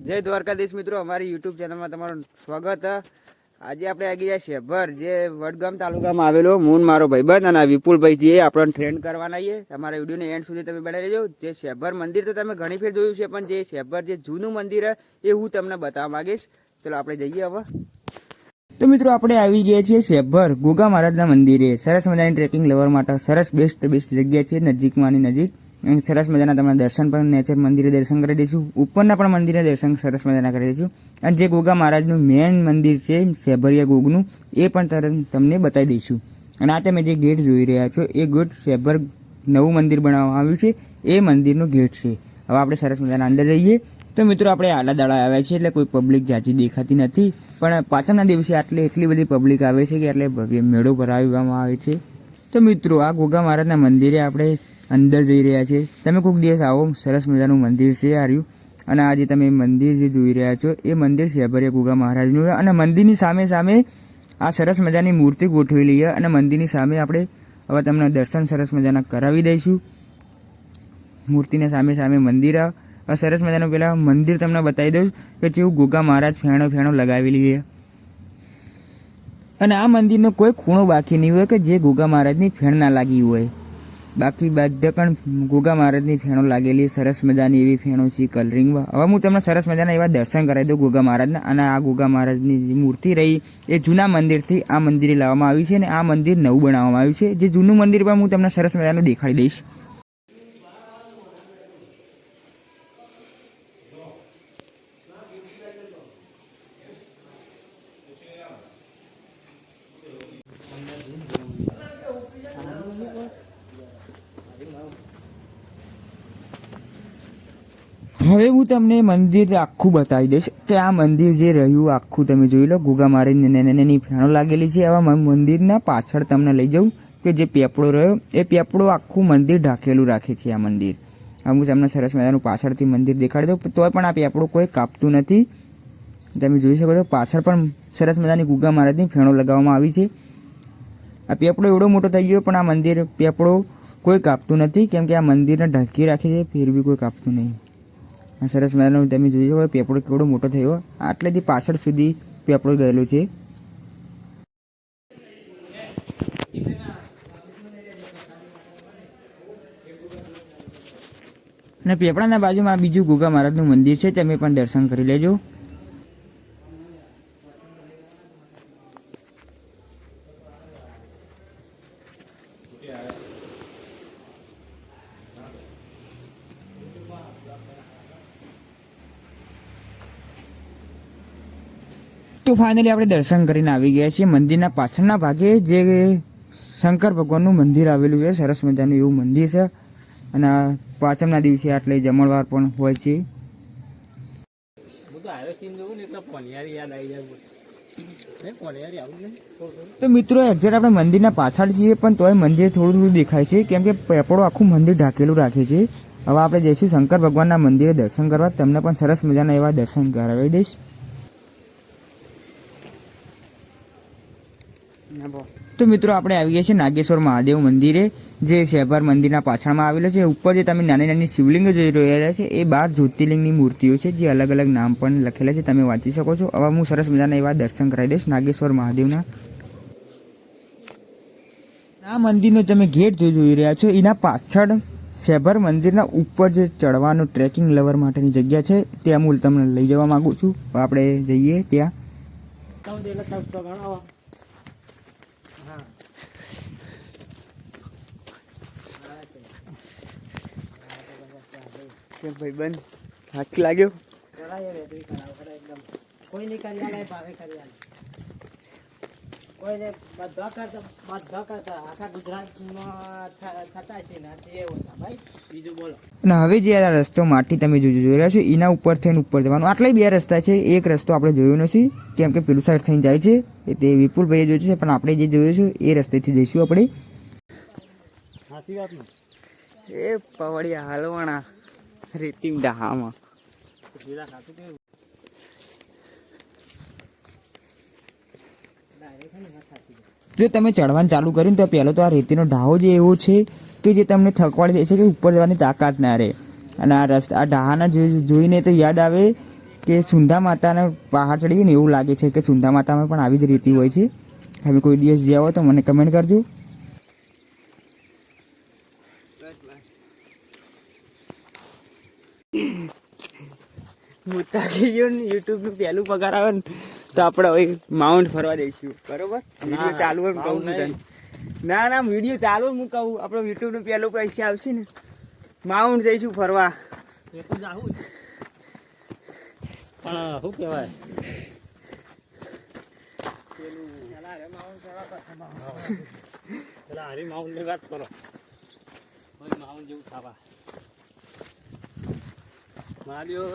જય દ્વારકાધીશ મિત્રો, અમારી યુટ્યુબ ચેનલમાં તમારું સ્વાગત. આજે આપણે આવી ગયા શેભર, જે વડગામ તાલુકામાં આવેલો મૂન મારો ભાઈબંધ અને વિપુલભાઈ જે આપણને ટ્રેન્ડ કરવાના છે. તમારા વિડીયોને એન્ડ સુધી તમે બનાવી લેજો. જે શેભર મંદિર તો તમે ઘણી ફેર જોયું છે, પણ જે શેભર જે જૂનું મંદિર એ હું તમને બતાવવા માંગીશ. ચલો આપણે જઈએ હવે. તો મિત્રો આપણે આવી ગયા છીએ શેભર ગોગા મહારાજના મંદિરે. સરસ મજાની ટ્રેકિંગ લેવર માટે સરસ બેસ્ટ જગ્યા છે, નજીકમાંની નજીક. અને સરસ મજાના તમને દર્શન પણ નેચર મંદિરે દર્શન કરી દઈશું. ઉપરના પણ મંદિરે દર્શન સરસ મજાના કરી દઈશું. અને જે ગોગા મહારાજનું મેન મંદિર છે શેભરિયા ગોગનું, એ પણ તમને બતાવી દઈશું. અને આ તમે જે ગેટ જોઈ રહ્યા છો એ ગેટ શેભર નવું મંદિર બનાવવામાં આવ્યું છે, એ મંદિરનો ગેટ છે. હવે આપણે સરસ મજાના અંદર જઈએ. તો મિત્રો આપણે આલા દાડા આવ્યા છીએ એટલે કોઈ પબ્લિક જાજી દેખાતી નથી, પણ પાછળના દિવસે એટલી બધી પબ્લિક આવે છે કે એટલે ભવ્ય મેળો ભરાવવામાં આવે છે. તો મિત્રો આ ગોગા મહારાજના મંદિરે આપણે અંદર જઈ રહ્યા છીએ. તમે કોઈક દિવસ આવો, સરસ મજાનું મંદિર છે આર્યું. અને આ જે તમે મંદિર જે જોઈ રહ્યા છો એ મંદિર શેભરિયા ગોગા મહારાજનું છે. અને મંદિરની સામે આ સરસ મજાની મૂર્તિ ગોઠવેલી છે. અને મંદિરની સામે આપણે હવે તમને દર્શન સરસ મજાના કરાવી દઈશું. મૂર્તિને સામે મંદિર. સરસ મજાનું પેલા મંદિર તમને બતાવી દઉં કે જેવું ગોગા મહારાજ ફેણો લગાવેલી છે. અને આ મંદિરનો કોઈ ખૂણો બાકી નહીં હોય કે જે ગોગા મહારાજની ફેણ ના લાગી હોય. બાકી બધા પણ ગોગા મહારાજની ફેણો લાગેલી, સરસ મજાની એવી ફેણો છે કલરિંગમાં. હવે હું તમને સરસ મજાના એવા દર્શન કરાવી દઉં ગોગા મહારાજના. અને આ ગોગા મહારાજની જે મૂર્તિ રહી એ જૂના મંદિરથી આ મંદિરે લાવવામાં આવી છે. અને આ મંદિર નવું બનાવવામાં આવ્યું છે. જે જૂનું મંદિર પણ હું તમને સરસ મજાનું દેખાડી દઈશ. હવે હું તમને મંદિર આખું બતાવી દઈશ કે આ મંદિર જે રહ્યું આખું તમે જોઈ લો. ગોગા મહારાજની નાની ફેણો લાગેલી છે. આવા મંદિરના પાછળ તમને લઈ જાઉં કે જે પેપડો રહ્યો એ પેપડો આખું મંદિર ઢાંકેલું રાખે છે આ મંદિર. હું તમને સરસ મજાનું પાછળથી મંદિર દેખાડી દઉં. તોય પણ આ પેપડો કોઈ કાપતું નથી. તમે જોઈ શકો છો પાછળ પણ સરસ મજાની ગોગા મહારાજની ફેણો લગાવવામાં આવી છે. આ પેપડો એવડો મોટો થઈ ગયો પણ આ મંદિર પેપડો કોઈ કાપતું નથી, કેમ કે આ મંદિરને ઢાંકી રાખે છે, ફેર બી કોઈ કાપતું નહીં. સરસ મજાનો તમે જોઈ શકો પેપડો કેવડો મોટો થયો, આટલેથી પાછળ સુધી પેપડો ગયેલો છે. અને પેપડાના બાજુમાં બીજું ગોગા મહારાજનું મંદિર છે, તમે પણ દર્શન કરી લેજો. તો ફાઇનલી આપણે દર્શન કરીને આવી ગયા છીએ. મંદિરના પાછળના ભાગે જે શંકર ભગવાનનું મંદિર આવેલું છે, સરસ મજાનું એવું મંદિર છે. અને પાછળના દિવસે આટલે જમણવાર પણ હોય છે. તો મિત્રો એક્ઝેક્ટ આપણે મંદિરના પાછળ છીએ, પણ તોય મંદિર થોડું દેખાય છે, કેમ કે પેપડો આખું મંદિર ઢાંકેલું રાખે છે. હવે આપણે જઈશું શંકર ભગવાનના મંદિરે દર્શન કરવા. તમને પણ સરસ મજાના એવા દર્શન કરાવી દઈશ. તો મિત્રો આપણે આવી ગયા છીએ નાગેશ્વર મહાદેવ મંદિરે, જે શેભર મંદિરના પાછળમાં આવેલો છે. ઉપર જે તમે નાની શિવલિંગ જોઈ રહ્યા છે એ 12 જ્યોતિર્લિંગની મૂર્તિઓ છે, જે અલગ અલગ નામ પણ લખેલા છે, તમે વાંચી શકો છો. હવે હું સરસ મજાના એવા દર્શન કરાવી દઈશ નાગેશ્વર મહાદેવના. આ મંદિરનો તમે ગેટ જોઈ રહ્યા છો, એના પાછળ શેભર મંદિરના ઉપર જે ચડવાનું ટ્રેકિંગ લવર માટેની જગ્યા છે, ત્યાં હું તમને લઈ જવા માંગુ છું. આપણે જઈએ ત્યાં. ભાઈબંધ હાથ લાગ્યો. હવે જે આ રસ્તો માટી તમે જોઈ રહ્યા છો એના ઉપર થઈને ઉપર જવાનું. આટલા 2 રસ્તા છે. એક રસ્તો આપણે જોયો નથી, કેમ કે પેલું સાઈડ થઈને જાય છે, તે વિપુલભાઈએ જોયું છે. પણ આપણે જે જોયું છે એ રસ્તેથી જઈશું આપણે. એ પવડિયા હાલવાણા રેતીમ ડાહામાં. જો તમે ચડવાનું ચાલુ કર્યું તો પહેલો તો આ રેતીનો ઢાહો જે એવો છે કે જે તમને થકવાડી દેશે કે ઉપર જવાની તાકાત ના રહે. અને આ ઢાહાના જોઈને તો યાદ આવે કે સુંધા માતાના પહાડ ચડીએ ને એવું લાગે છે કે સુંધા માતામાં પણ આવી જ રીતિ હોય છે. હવે કોઈ દિવસ જ્યાં હોય તો મને કમેન્ટ કરજો. હું થાકી ગયો ને યુટ્યુબનું પહેલું પગાર આવે ને તો આપણે હવે માઉન્ટ ફરવા દઈશું, બરોબર? વિડીયો ચાલુ હોય કહું છું તને. ના વિડીયો ચાલુ હું કહું, આપણો યુટ્યુબનું પહેલું પૈસા આવશે ને માઉન્ટ જઈશું ફરવા. પણ શું કહેવાય, પેલા હરી માઉન્ટની વાત કરો, માઉન્ટ જેવું ખાવા માર્યો.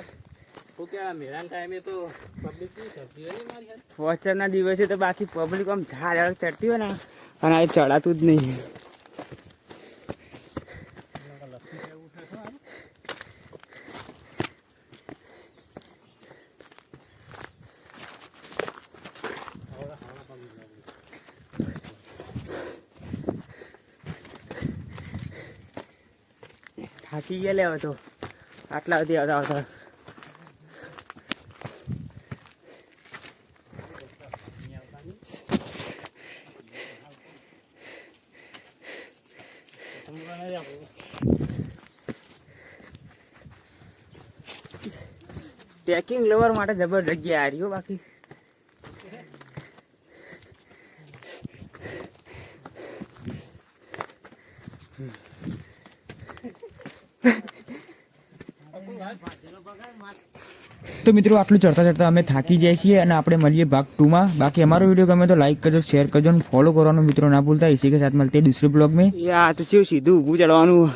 શું કહેવાય, મેળાના ટાઈમે તો પબ્લિક કેવી ચડતી હોય ને મારી યાર. ફોસ્ટરના દિવસે તો બાકી પબ્લિક આમ ઝાડ ચડતી હોય ને, અને આ ચડાતું જ નહીં. થાકી ગયા લેવો તો આટલા સુધી આવતા ટ્રેકિંગ લવર માટે જબર જગ્યા આ રહ્યો. બાકી તો મિત્રો આટલું ચડતા ચડતા અમે થાકી જાય છીએ અને આપણે મળીએ ભાગ 2માં. બાકી અમારો વિડીયો ગમે તો લાઈક કરજો, શેર કરજો અને ફોલો કરવાનું મિત્રો ના ભૂલતા. इसी के साथ मिलते हैं दूसरे ब्लॉग में. યા તો સીધું ઊભું ચડવાનું.